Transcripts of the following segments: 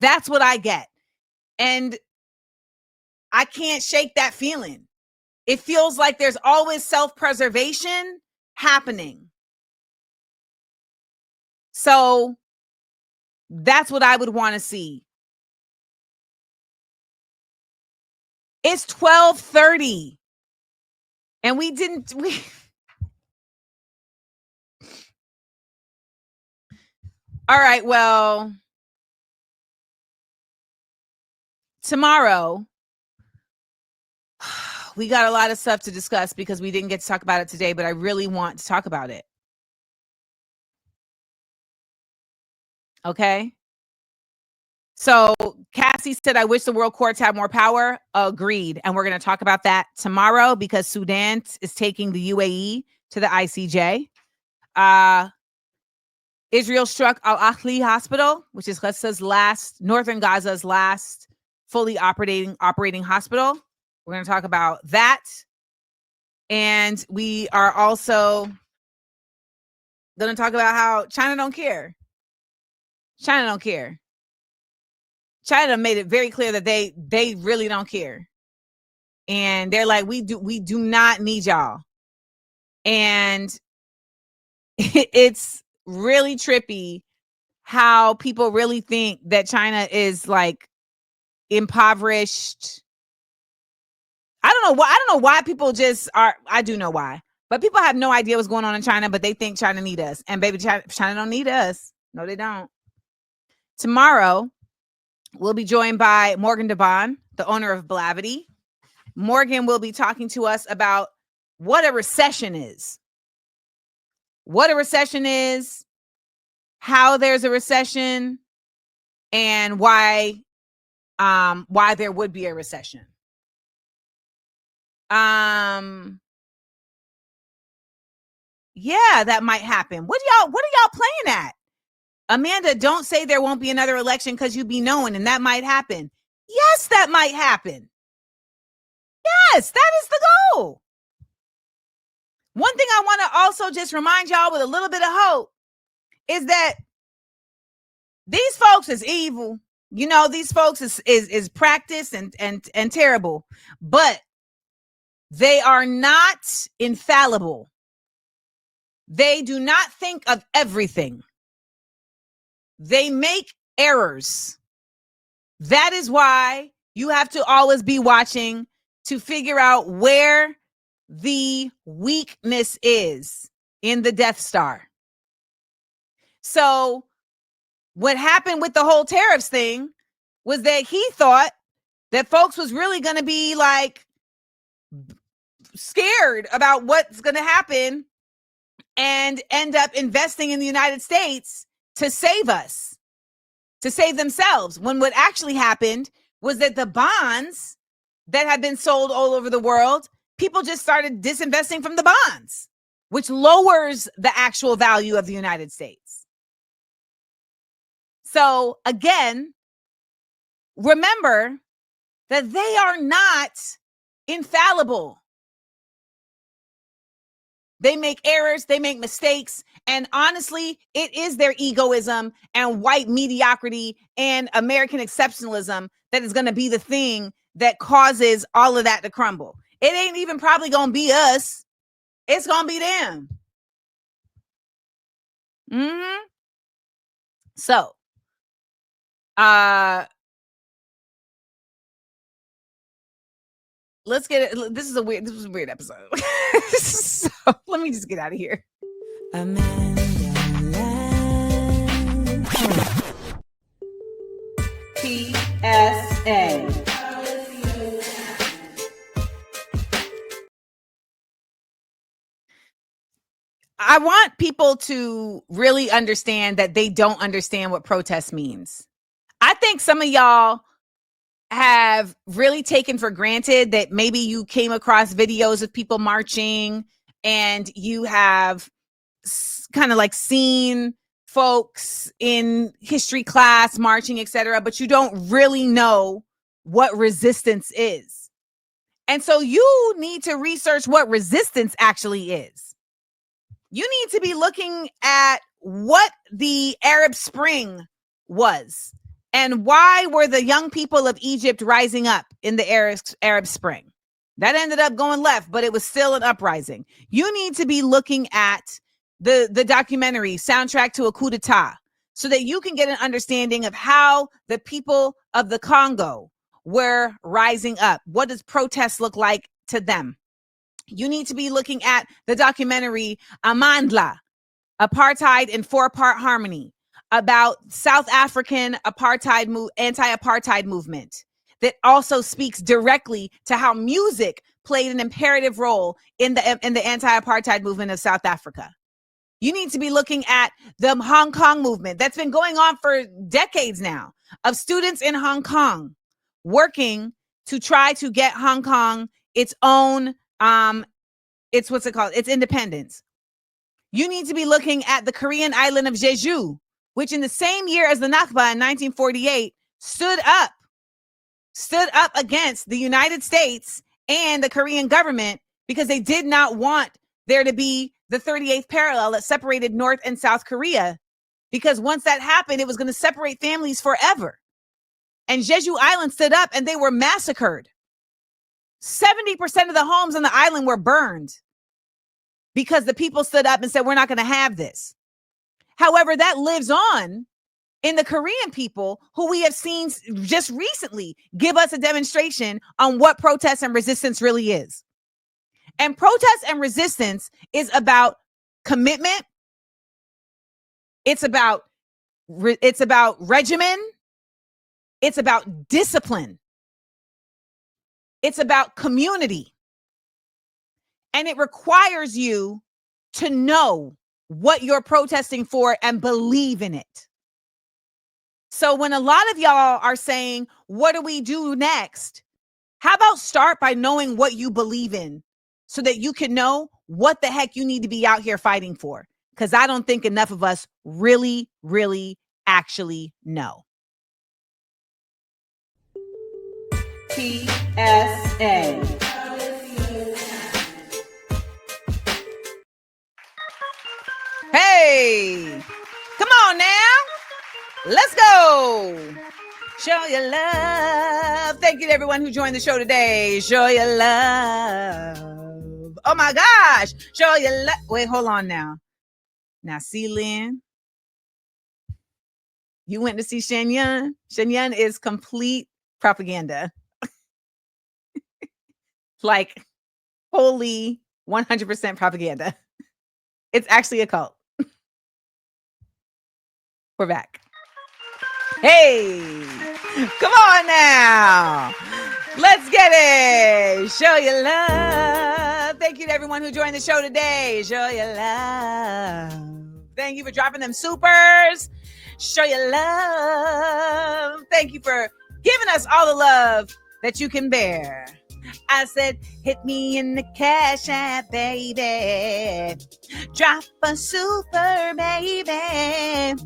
That's what I get. And I can't shake that feeling. It feels like there's always self-preservation happening. So that's what I would want to see. It's 12:30. And we all right, well, tomorrow we got a lot of stuff to discuss because we didn't get to talk about it today, but I really want to talk about it. Okay. So Cassie said, I wish the world courts had more power. Agreed. And we're going to talk about that tomorrow because Sudan is taking the UAE to the ICJ. Israel struck Al-Ahli Hospital, which is northern Gaza's last fully operating hospital. We're going to talk about that. And we are also going to talk about how China don't care. China don't care. China made it very clear that they really don't care. And they're like, we do not need y'all. And it's really trippy how people really think that China is like impoverished. I don't know why people just are. I do know why, but people have no idea what's going on in China, but they think China need us. And baby, China don't need us. No, they don't. Tomorrow, we'll be joined by Morgan DeBon, the owner of Blavity. Morgan will be talking to us about what a recession is. What a recession is, how there's a recession, and why there would be a recession. Yeah, that might happen. What are y'all playing at? Amanda, don't say there won't be another election because you be knowing, and that might happen. Yes, that might happen. Yes, that is the goal. One thing I want to also just remind y'all with a little bit of hope is that these folks is evil. You know, these folks is practiced and terrible, but they are not infallible. They do not think of everything. They make errors. That is why you have to always be watching to figure out where the weakness is in the Death Star. So what happened with the whole tariffs thing was that he thought that folks was really going to be like scared about what's going to happen and end up investing in the United States to save us, to save themselves. When what actually happened was that the bonds that had been sold all over the world, people just started disinvesting from the bonds, which lowers the actual value of the United States. So again, remember that they are not infallible. They make errors, they make mistakes, and honestly, it is their egoism and white mediocrity and American exceptionalism that is going to be the thing that causes all of that to crumble. It ain't even probably going to be us. It's going to be them. So, let's get it. This was a weird episode. So let me just get out of here. AmandaLand. PSA. I want people to really understand that they don't understand what protest means. I think some of y'all have really taken for granted that maybe you came across videos of people marching and you have kind of like seen folks in history class marching, etc., but you don't really know what resistance is. And so you need to research what resistance actually is. You need to be looking at what the Arab Spring was And why were the young people of Egypt rising up in the Arab Spring? That ended up going left, but it was still an uprising. You need to be looking at the documentary Soundtrack to a Coup d'etat so that you can get an understanding of how the people of the Congo were rising up. What does protest look like to them? You need to be looking at the documentary AmandaLand, Apartheid in 4-Part Harmony, about South African anti-apartheid movement that also speaks directly to how music played an imperative role in the anti-apartheid movement of South Africa. You need to be looking at the Hong Kong movement that's been going on for decades now, of students in Hong Kong working to try to get Hong Kong its own, its independence. You need to be looking at the Korean island of Jeju, which in the same year as the Nakba in 1948 stood up against the United States and the Korean government because they did not want there to be the 38th parallel that separated North and South Korea, because once that happened, it was going to separate families forever. And Jeju Island stood up and they were massacred. 70% of the homes on the island were burned because the people stood up and said, we're not going to have this. However, that lives on in the Korean people, who we have seen just recently give us a demonstration on what protest and resistance really is. And protest and resistance is about commitment. It's about regimen. It's about discipline. It's about community. And it requires you to know what you're protesting for and believe in it. So when a lot of y'all are saying, what do we do next? How about start by knowing what you believe in so that you can know what the heck you need to be out here fighting for? Because I don't think enough of us really, really actually know. PSA. Hey, come on now. Let's go. Show your love. Thank you to everyone who joined the show today. Show your love. Oh my gosh. Show your love. Wait, hold on now. Now, see, Lynn, you went to see Shen Yun. Shen Yun is complete propaganda. Like, wholly 100% propaganda. It's actually a cult. We're back. Hey, come on now. Let's get it. Show your love. Thank you to everyone who joined the show today. Show your love. Thank you for dropping them supers. Show your love. Thank you for giving us all the love that you can bear. I said, hit me in the cash app, baby. Drop a super, baby.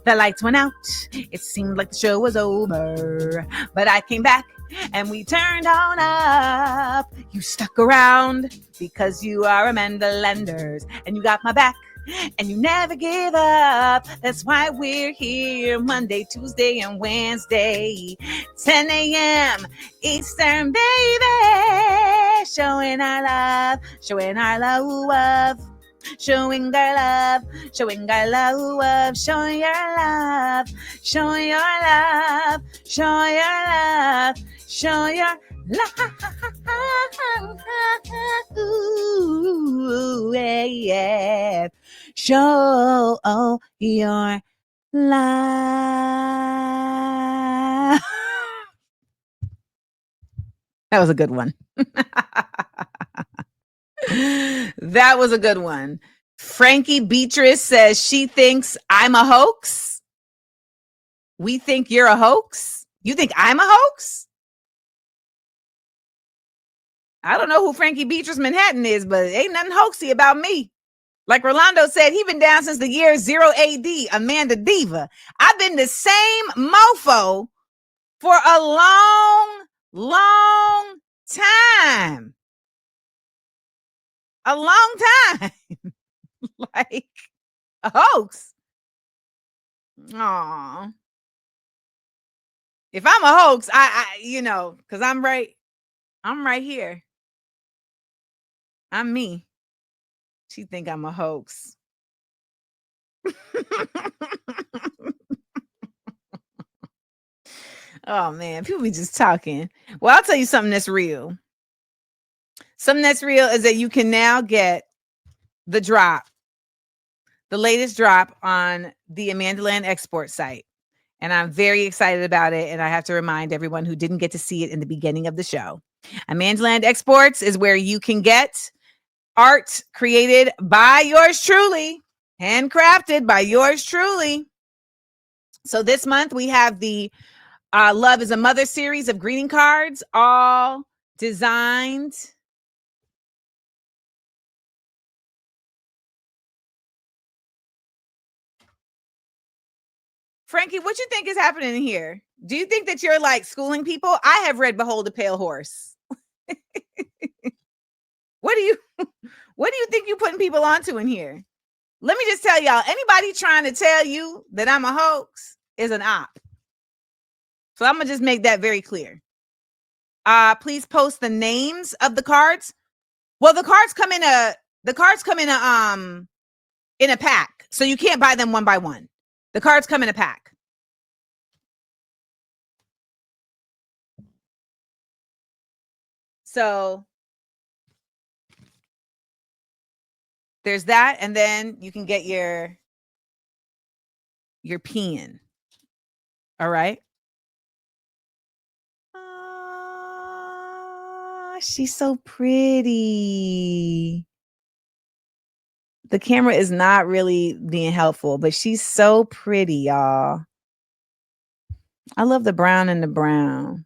The lights went out. It seemed like the show was over. But I came back and we turned on up. You stuck around because you are AmandaLanders and you got my back and you never give up. That's why we're here Monday, Tuesday, and Wednesday, 10 a.m. Eastern, baby. Showing our love, showing our love. Showing our love, showing our love, showing your love, showing your love, showing your love, showing your love. Ooh, yeah. Show your love. That was a good one. That was a good one. Frankie Beatrice says she thinks I'm a hoax. We think you're a hoax. You think I'm a hoax? I don't know who Frankie Beatrice Manhattan is, but ain't nothing hoaxy about me. Like Rolando said, he been down since the year 0 AD, Amanda Diva. I've been the same mofo for a long, long time. A long time. Like a hoax. Aw. If I'm a hoax, because I'm right here. I'm me. She think I'm a hoax. Oh man, people be just talking. Well, I'll tell you something that's real. Something that's real is that you can now get the latest drop on the AmandaLand export site. And I'm very excited about it. And I have to remind everyone who didn't get to see it in the beginning of the show. AmandaLand Exports is where you can get art created by yours truly, handcrafted by yours truly. So this month we have the Love is a Mother series of greeting cards, all designed Frankie, what you think is happening here? Do you think that you're like schooling people? I have read Behold a Pale Horse. What do you think you're putting people onto in here? Let me just tell y'all, anybody trying to tell you that I'm a hoax is an op. So I'm gonna just make that very clear. Please post the names of the cards. Well, the cards come in a pack, so you can't buy them one by one. The cards come in a pack. So there's that, and then you can get your pen. All right. She's so pretty. The camera is not really being helpful, but she's so pretty, y'all. I love the brown and the brown.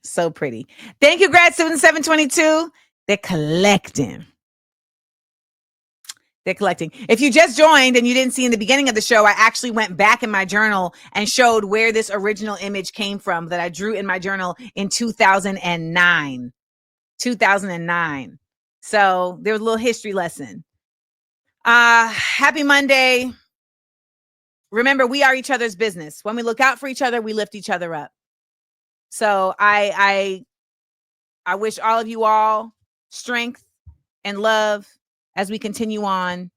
So pretty. Thank you, grad student 722. They're collecting. If you just joined and you didn't see in the beginning of the show, I actually went back in my journal and showed where this original image came from that I drew in my journal in 2009. 2009. So there was a little history lesson. Happy Monday. Remember, we are each other's business. When we look out for each other, we lift each other up. So I wish all of you all strength and love as we continue on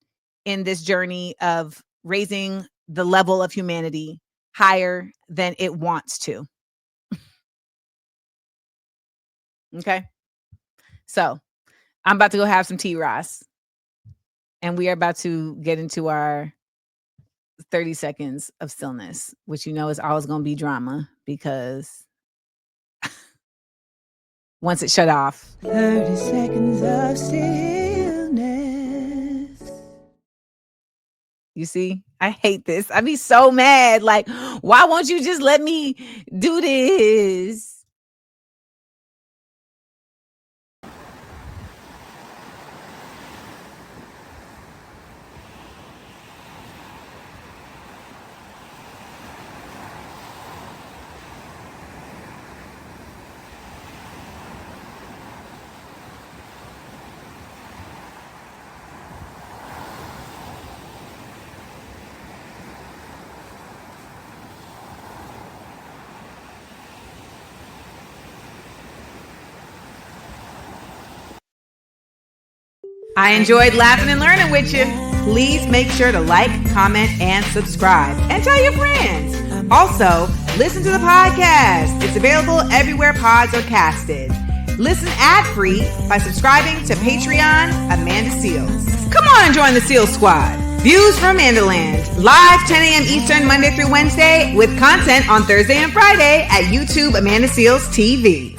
in this journey of raising the level of humanity higher than it wants to. Okay. So I'm about to go have some tea, Ross. And we are about to get into our 30 seconds of stillness, which is always going to be drama because once it shut off. 30 seconds of stillness. You see, I hate this. I'd be so mad. Like, why won't you just let me do this? I enjoyed laughing and learning with you. Please make sure to like, comment, and subscribe. And tell your friends. Also, listen to the podcast. It's available everywhere pods are casted. Listen ad-free by subscribing to Patreon Amanda Seals. Come on and join the Seals Squad. Views from AmandaLand. Live 10 a.m. Eastern, Monday through Wednesday, with content on Thursday and Friday at YouTube Amanda Seals TV.